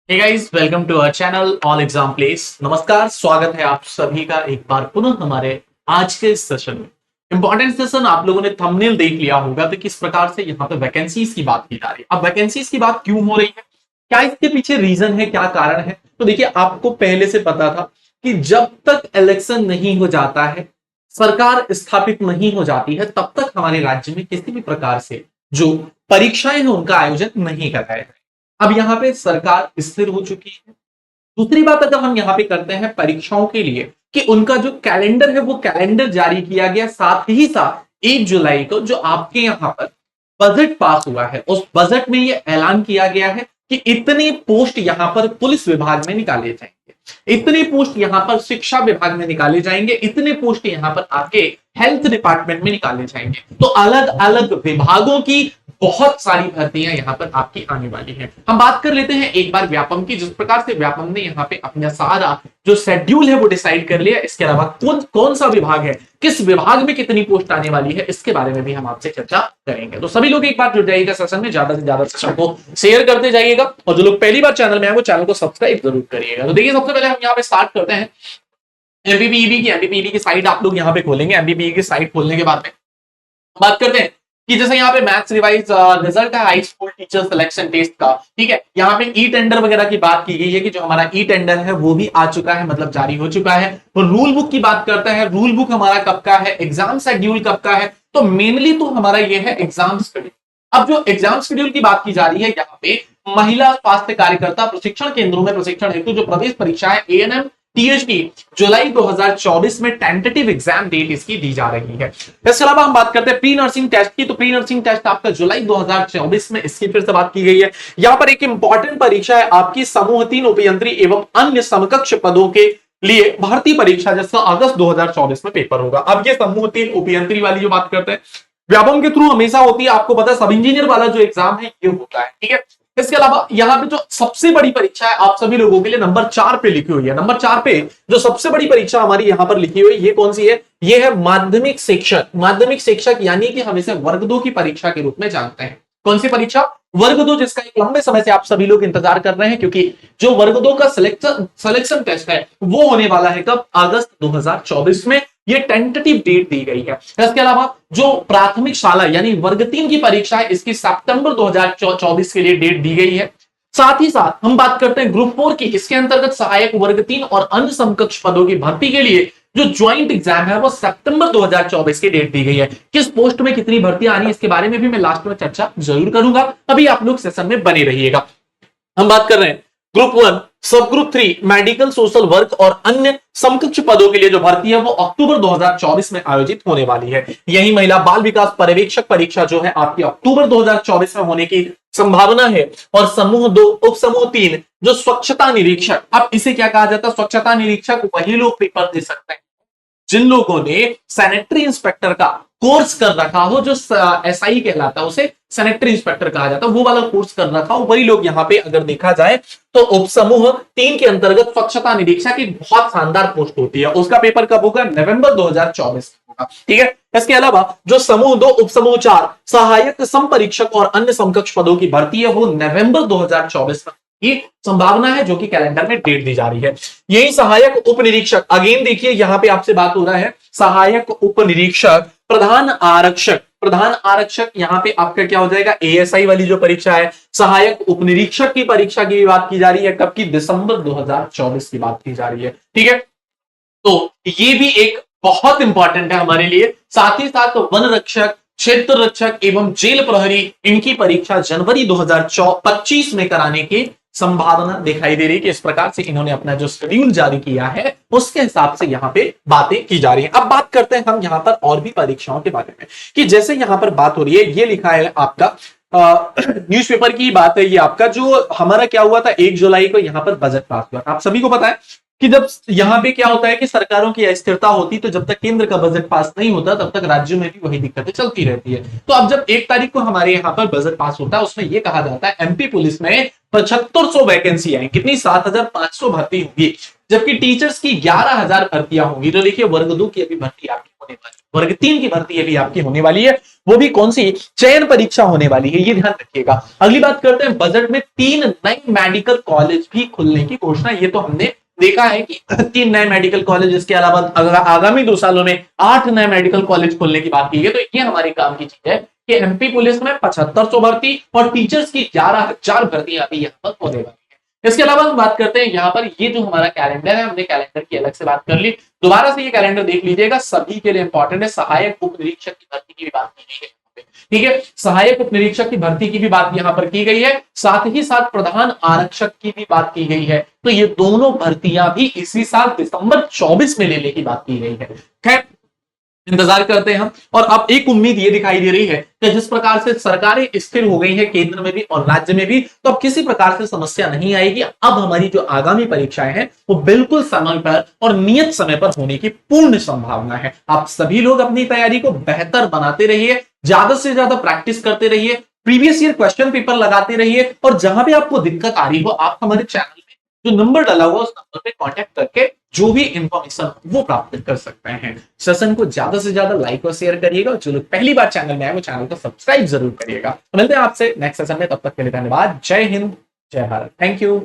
Hey guys, welcome to our channel all exam place. नमस्कार, स्वागत है आप सभी का एक बार पुनः हमारे आज के इस सेशन में। इंपॉर्टेंट सेशन आप लोगों ने थंबनेल देख लिया होगा तो किस प्रकार से यहाँ पे वैकेंसीज की बात की जा रही है। अब वैकेंसीज की बात क्यों हो रही है, क्या इसके पीछे रीजन है, क्या कारण है? तो देखिए, आपको पहले से पता था कि जब तक इलेक्शन नहीं हो जाता है, सरकार स्थापित नहीं हो जाती है, तब तक हमारे राज्य में किसी भी प्रकार से जो परीक्षाएं हैं उनका आयोजन नहीं कराया जाए। अब यहाँ पे सरकार स्थिर हो चुकी है। दूसरी बात, अगर हम यहाँ पे करते हैं परीक्षाओं के लिए कि उनका जो कैलेंडर है वो कैलेंडर जारी किया गया, साथ ही साथ 1 जुलाई को जो आपके यहाँ पर बजट पास हुआ है उस बजट में ये ऐलान किया गया है कि इतने पोस्ट यहाँ पर पुलिस विभाग में निकाले जाएंगे, इतने पोस्ट यहाँ पर शिक्षा विभाग में निकाले जाएंगे, इतने पोस्ट यहाँ पर आपके हेल्थ डिपार्टमेंट में निकाले जाएंगे। तो अलग अलग विभागों की बहुत सारी भर्तियां यहाँ पर आपकी आने वाली हैं। हम बात कर लेते हैं एक बार व्यापम की। जिस प्रकार से व्यापम ने यहाँ पे अपना सारा जो शेड्यूल है वो डिसाइड कर लिया, इसके अलावा कौन कौन सा विभाग है, किस विभाग में कितनी पोस्ट आने वाली है, इसके बारे में भी हम आपसे चर्चा करेंगे। तो सभी लोग एक बार जुड़ जाइएगा सेशन में, ज्यादा से ज्यादा सेशन को शेयर करते जाइएगा और जो लोग पहली बार चैनल में आए वो चैनल को सब्सक्राइब जरूर करिएगा। तो देखिए, सबसे पहले हम यहाँ पे स्टार्ट करते हैं एमपीपीईबी की साइट आप लोग यहाँ पे खोलेंगे। एमपीपीई की साइट खोलने के बाद में बात करते हैं कि जैसे यहाँ पे मैथ्स रिवाइज रिजल्ट है high school teacher selection test का, ठीक है। यहाँ पे ई टेंडर वगैरह की बात की गई है कि जो हमारा ई टेंडर है वो भी आ चुका है, मतलब जारी हो चुका है। तो रूल बुक की बात करते हैं, रूल बुक हमारा कब का है, एग्जाम शेड्यूल कब का है। तो मेनली तो हमारा ये है एग्जाम शेड्यूल। अब जो एग्जाम शेड्यूल की बात की जा रही है, यहाँ पे महिला स्वास्थ्य कार्यकर्ता प्रशिक्षण केंद्रों में प्रशिक्षण हेतु जो प्रवेश परीक्षा है एएनएम टीएचडी जुलाई 2024 में टेंटेटिव एग्जाम डेट इसकी दी जा रही है। इसके अलावा हम बात करते हैं प्री नर्सिंग टेस्ट की। तो प्री नर्सिंग टेस्ट आपका जुलाई 2024 में इसकी फिर से बात की गई है। यहां पर एक इंपॉर्टेंट परीक्षा है आपकी समूह 3 उपयंत्री एवं अन्य समकक्ष पदों के लिए भर्ती परीक्षा, जिसका अगस्त 2024 में पेपर होगा। अब ये समूह 3 उपयंत्री वाली जो बात करते हैं व्यापम के थ्रू हमेशा होती है। आपको पता है सब इंजीनियर वाला जो एग्जाम है ये होता है, ठीक है। इसके अलावा यहाँ पे जो सबसे बड़ी परीक्षा है आप सभी लोगों के लिए नंबर 4 पे लिखी हुई है। नंबर 4 पे जो सबसे बड़ी परीक्षा हमारी यहाँ पर लिखी हुई ये कौन सी है? ये है माध्यमिक शिक्षक। माध्यमिक शिक्षक यानी कि हम इसे वर्ग 2 की परीक्षा के रूप में जानते हैं। कौन सी परीक्षा? वर्ग 2, जिसका एक लंबे समय से आप सभी लोग इंतजार कर रहे हैं, क्योंकि जो वर्ग 2 का सिलेक्शन टेस्ट है वो होने वाला है कब? अगस्त 2024 में। ये टेंटेटिव डेट दी गई है। इसके अलावा जो प्राथमिक शाला यानी वर्ग 3 की परीक्षा है इसकी सितंबर 2024 के लिए डेट दी गई है। साथ ही साथ हम बात करते हैं ग्रुप 4 की। इसके अंतर्गत सहायक वर्ग 3 और अन्य समकक्ष पदों की भर्ती के लिए जो ज्वाइंट एग्जाम है वो सितंबर 2024 की डेट दी गई है। किस पोस्ट में कितनी भर्ती आनी है इसके बारे में भी मैं लास्ट में चर्चा जरूर करूंगा। अभी आप लोग सेशन में बने रहिएगा। हम बात कर रहे हैं ग्रुप 1 सब ग्रुप 3 मेडिकल सोशल वर्क और अन्य समकक्ष पदों के लिए जो भर्ती है वो अक्टूबर 2024 में आयोजित होने वाली है। यही महिला बाल विकास पर्यवेक्षक परीक्षा जो है आपकी अक्टूबर 2024 में होने की संभावना है। और समूह 2 उप समूह 3 जो स्वच्छता निरीक्षक, अब इसे क्या कहा जाता है? स्वच्छता निरीक्षक वही लोग पेपर दे सकते हैं जिन लोगों ने सैनिटरी इंस्पेक्टर का कोर्स कर रखा हो, जो एसआई कहलाता है उसे सैनिटरी इंस्पेक्टर कहा जाता है, वो वाला कोर्स कर रखा हो वही लोग यहाँ पे अगर देखा जाए तो उपसमूह 3 के अंतर्गत स्वच्छता निरीक्षक की बहुत शानदार पोस्ट होती है। उसका पेपर कब होगा? नवंबर 2024 में होगा, ठीक है। इसके अलावा जो समूह 2 उपसमूह 4 सहायक संपरीक्षक और अन्य समकक्ष पदों की भर्ती है वो नवंबर 2024 में ये संभावना है, जो कि कैलेंडर में डेट दी जा रही है। यही सहायक उप निरीक्षक, अगेन देखिए यहाँ पे आपसे बात हो रहा है सहायक उप निरीक्षक प्रधान आरक्षक। प्रधान आरक्षक यहाँ पे आपका क्या हो जाएगा? एएसआई वाली जो परीक्षा है। सहायक उप निरीक्षक की परीक्षा की बात की जा रही है कब की? दिसंबर 2024 की बात की जा रही है, ठीक है। तो ये भी एक बहुत इंपॉर्टेंट है हमारे लिए। साथ ही साथ वन रक्षक, क्षेत्र रक्षक एवं जेल प्रहरी, इनकी परीक्षा जनवरी 2025 में कराने की संभावना दिखाई दे रही है कि इस प्रकार से इन्होंने अपना जो शेड्यूल जारी किया है उसके हिसाब से यहाँ पे बातें की जा रही हैं। अब बात करते हैं हम यहाँ पर और भी परीक्षाओं के बारे में, कि जैसे यहाँ पर बात हो रही है, ये लिखा है आपका न्यूज़पेपर की बात है। ये आपका जो हमारा क्या हुआ था 1 जुलाई को यहाँ पर बजट पास हुआ था। आप सभी को पता है कि जब यहाँ पे क्या होता है कि सरकारों की अस्थिरता होती, तो जब तक केंद्र का बजट पास नहीं होता तब तक राज्यों में भी वही दिक्कतें चलती रहती है। तो अब जब 1 तारीख को हमारे यहाँ पर बजट पास होता है उसमें यह कहा जाता है एमपी पुलिस में 7500 वैकेंसी आई। कितनी? 7500 भर्ती होगी। जबकि टीचर्स की 11,000 भर्तियां होंगी। तो देखिए वर्ग 2 की अभी भर्ती आपकी होने वाली है, वर्ग 3 की भर्ती अभी आपकी होने वाली है, वो भी कौन सी, चयन परीक्षा होने वाली है, ये ध्यान रखिएगा। अगली बात करते हैं, बजट में 3 नए मेडिकल कॉलेज भी खुलने की घोषणा, ये तो हमने देखा है कि 3 नए मेडिकल कॉलेज, इसके अलावा आगामी 2 सालों में 8 नए मेडिकल कॉलेज खोलने की बात की है। तो ये हमारे काम की चीज है कि एमपी पुलिस में 7500 भर्ती और टीचर्स की 11,000 भर्तियां अभी यहाँ पर होने वाली है। इसके अलावा हम बात करते हैं यहाँ पर, ये जो हमारा कैलेंडर है, हमने कैलेंडर की अलग से बात कर ली, दोबारा से ये कैलेंडर देख लीजिएगा, सभी के लिए इंपॉर्टेंट है। सहायक उप निरीक्षक की भर्ती की भी बात की गई है, ठीक है, सहायक उप निरीक्षक की भर्ती की भी बात यहां पर की गई है, साथ ही साथ प्रधान आरक्षक की भी बात की गई है। तो ये दोनों भर्तियां भी इसी साल दिसंबर 24 में लेने की बात की गई है। खैर इंतजार करते हैं हम। और अब एक उम्मीद ये दिखाई दे रही है कि जिस प्रकार से सरकारें स्थिर हो गई है केंद्र में भी और राज्य में भी, तो अब किसी प्रकार से समस्या नहीं आएगी। अब हमारी जो आगामी परीक्षाएं हैं वो बिल्कुल समय पर और नियत समय पर होने की पूर्ण संभावना है। आप सभी लोग अपनी तैयारी को बेहतर बनाते रहिए, ज्यादा से ज्यादा प्रैक्टिस करते रहिए, प्रीवियस ईयर क्वेश्चन पेपर लगाते रहिए, और जहां भी आपको दिक्कत आ रही हो आप हमारे चैनल जो नंबर डाला हुआ उस नंबर पे कांटेक्ट करके जो भी इंफॉर्मेशन वो प्राप्त कर सकते हैं। सेशन को ज्यादा से ज्यादा लाइक और शेयर करिएगा, और जो लोग पहली बार चैनल में आए वो चैनल को सब्सक्राइब जरूर करिएगा। तो मिलते हैं आपसे नेक्स्ट सेशन में, तब तक के लिए धन्यवाद। जय हिंद, जय भारत, थैंक यू।